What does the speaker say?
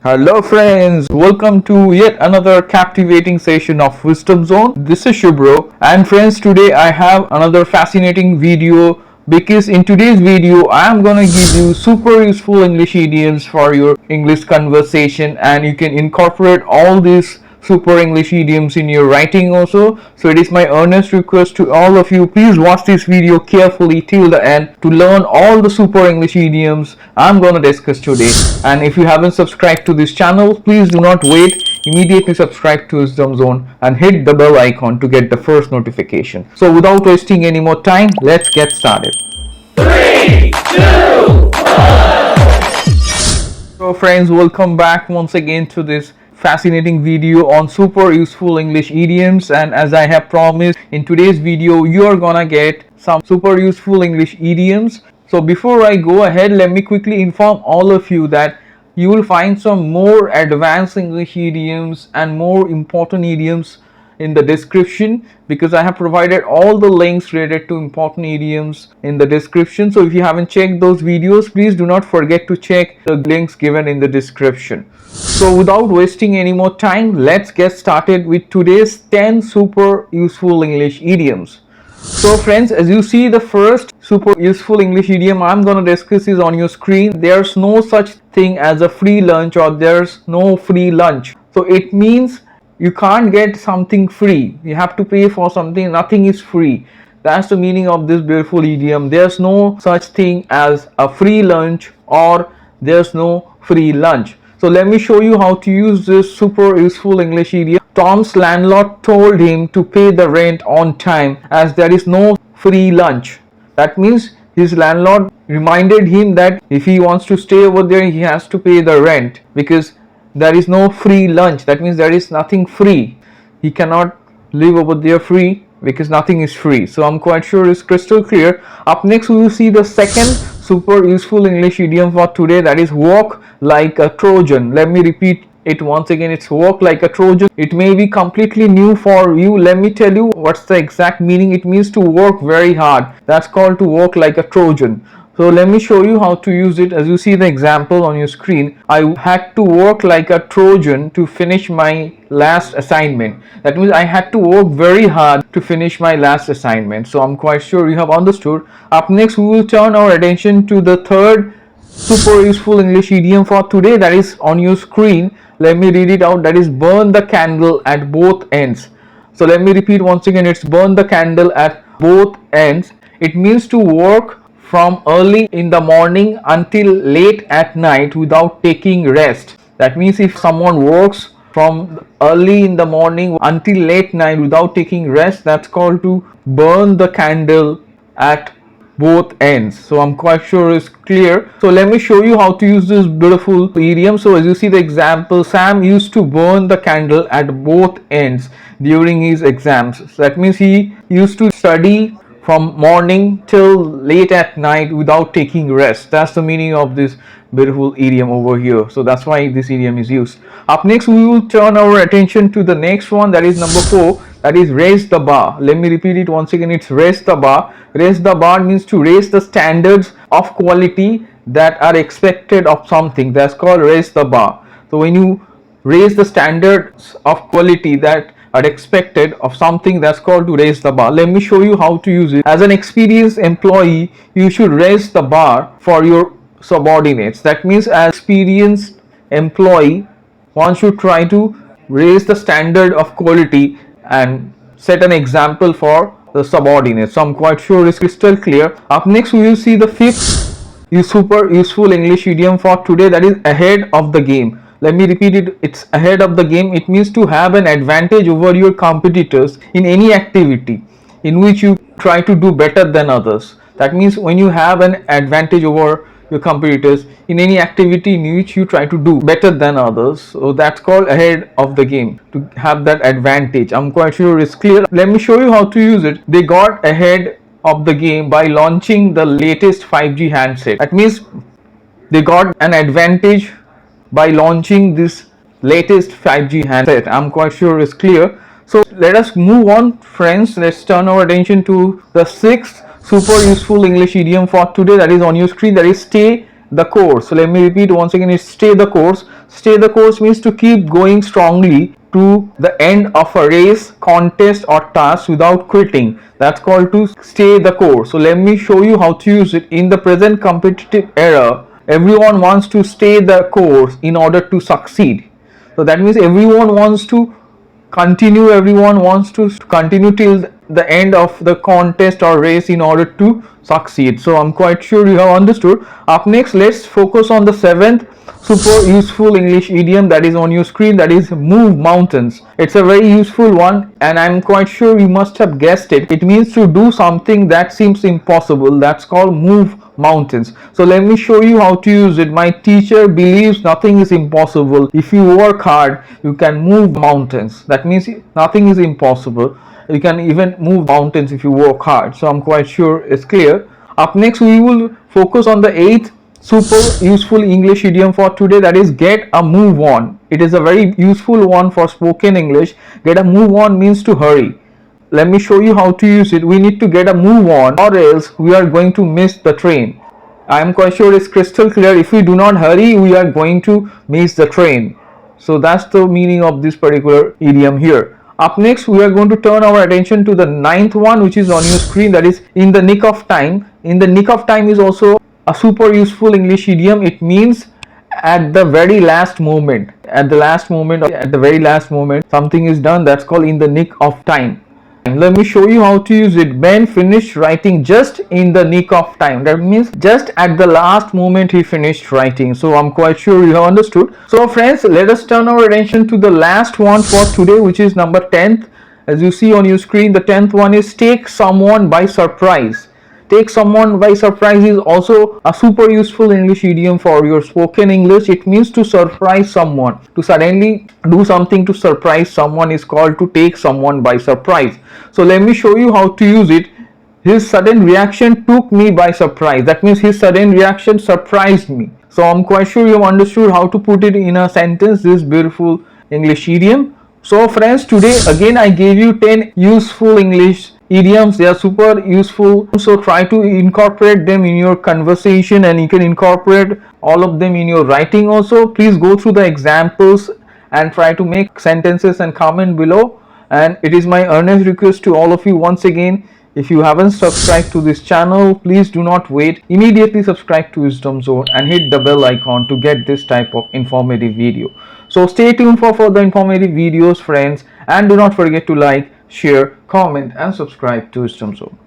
Hello friends, welcome to yet another captivating session of Wisdom Zone. This is Shubro, and friends, today I have another fascinating video because in today's video I am gonna give you super useful English idioms for your English conversation, and you can incorporate all these super English idioms in your writing also. So it is my earnest request to all of you, please watch this video carefully till the end to learn all the super English idioms I'm gonna discuss today. And if you haven't subscribed to this channel, please do not wait, immediately subscribe to Wisdom Zone and hit the bell icon to get the first notification. So without wasting any more time, let's get started. 3, 2, 1. So friends, welcome back once again to this fascinating video on super useful English idioms. And as I have promised, in today's video you are gonna get some super useful English idioms. So before I go ahead, let me quickly inform all of you that you will find some more advanced English idioms and more important idioms in the description, because I have provided all the links related to important idioms in the description. So if you haven't checked those videos, please do not forget to check the links given in the description. So without wasting any more time, let's get started with today's 10 super useful English idioms. So friends, as you see, the first super useful English idiom I'm going to discuss is on your screen. There's no such thing as a free lunch, or there's no free lunch. So it means you can't get something free. You have to pay for something. Nothing is free. That's the meaning of this beautiful idiom. There's no such thing as a free lunch, or there's no free lunch. So let me show you how to use this super useful English idiom. Tom's landlord told him to pay the rent on time as there is no free lunch. That means his landlord reminded him that if he wants to stay over there, he has to pay the rent, because there is no free lunch. That means there is nothing free. He cannot live over there free because nothing is free. So I'm quite sure it's crystal clear. Up next we will see the second super useful English idiom for today, that is walk like a Trojan. Let me repeat it once again. It's walk like a Trojan. It may be completely new for you. Let me tell you what's the exact meaning. It means to work very hard. That's called to walk like a Trojan. So let me show you how to use it. As you see the example on your screen, I had to work like a Trojan to finish my last assignment. That means I had to work very hard to finish my last assignment. So I'm quite sure you have understood. Up next we will turn our attention to the third super useful English idiom for today, that is on your screen. Let me read it out. That is burn the candle at both ends. So let me repeat once again. It's burn the candle at both ends. It means to work from early in the morning until late at night without taking rest. That means if someone works from early in the morning until late night without taking rest, that's called to burn the candle at both ends. So I'm quite sure it's clear. So let me show you how to use this beautiful idiom. So as you see the example, Sam used to burn the candle at both ends during his exams. So that means he used to study from morning till late at night without taking rest. That's the meaning of this beautiful idiom over here. So that's why this idiom is used. Up next we will turn our attention to the next one, that is number 4, that is raise the bar. Let me repeat it once again. It's raise the bar. Raise the bar means to raise the standards of quality that are expected of something. That's called raise the bar. So when you raise the standards of quality that are expected of something, that's called to raise the bar. Let me show you how to use it. As an experienced employee, you should raise the bar for your subordinates. That means as experienced employee, one should try to raise the standard of quality and set an example for the subordinates. So I'm quite sure it's crystal clear. Up next we will see the fifth super useful English idiom for today, that is ahead of the game. Let me repeat it. It's ahead of the game. It means to have an advantage over your competitors in any activity in which you try to do better than others. That means when you have an advantage over your competitors in any activity in which you try to do better than others, so that's called ahead of the game, to have that advantage. I'm quite sure it's clear. Let me show you how to use it. They got ahead of the game by launching the latest 5G handset. That means they got an advantage by launching this latest 5G handset. I'm quite sure it's clear. So let us move on, friends. Let's turn our attention to the sixth super useful English idiom for today, that is on your screen, that is stay the course. So let me repeat once again, it's stay the course. Stay the course means to keep going strongly to the end of a race, contest or task without quitting. That's called to stay the course. So let me show you how to use it. In the present competitive era, everyone wants to stay the course in order to succeed. So that means everyone wants to continue till the end of the contest or race in order to succeed. So I'm quite sure you have understood. Up next, let's focus on the seventh super useful English idiom that is on your screen, that is move mountains. It's a very useful one and I'm quite sure you must have guessed it. It means to do something that seems impossible. That's called move mountains. So let me show you how to use it. My teacher believes nothing is impossible. If you work hard, you can move mountains. That means nothing is impossible. You can even move mountains if you work hard. So I'm quite sure it's clear. Up next, we will focus on the eighth super useful English idiom for today, that is get a move on. It is a very useful one for spoken English. Get a move on means to hurry. Let me show you how to use it. We need to get a move on or else we are going to miss the train. I am quite sure it's crystal clear. If we do not hurry, we are going to miss the train. So that's the meaning of this particular idiom here. Up next, we are going to turn our attention to the ninth one, which is on your screen, that is in the nick of time. In the nick of time is also a super useful English idiom. It means at the very last moment. At the very last moment, something is done. That's called in the nick of time. Let me show you how to use it. Ben finished writing just in the nick of time. That means just at the last moment he finished writing. So I'm quite sure you have understood. So friends, let us turn our attention to the last one for today, which is number 10th. As you see on your screen, the 10th one is take someone by surprise. Take someone by surprise is also a super useful English idiom for your spoken English. It means to surprise someone. To suddenly do something to surprise someone is called to take someone by surprise. So let me show you how to use it. His sudden reaction took me by surprise. That means his sudden reaction surprised me. So I'm quite sure you have understood how to put it in a sentence, this beautiful English idiom. So friends, today again I gave you 10 useful English idioms. They are super useful, so try to incorporate them in your conversation and you can incorporate all of them in your writing also. Please go through the examples and try to make sentences and comment below. And it is my earnest request to all of you once again, if you haven't subscribed to this channel, please do not wait, immediately subscribe to Wisdom Zone and hit the bell icon to get this type of informative video. So stay tuned for further informative videos friends, and do not forget to like, share, comment and subscribe to Wisdom Zone.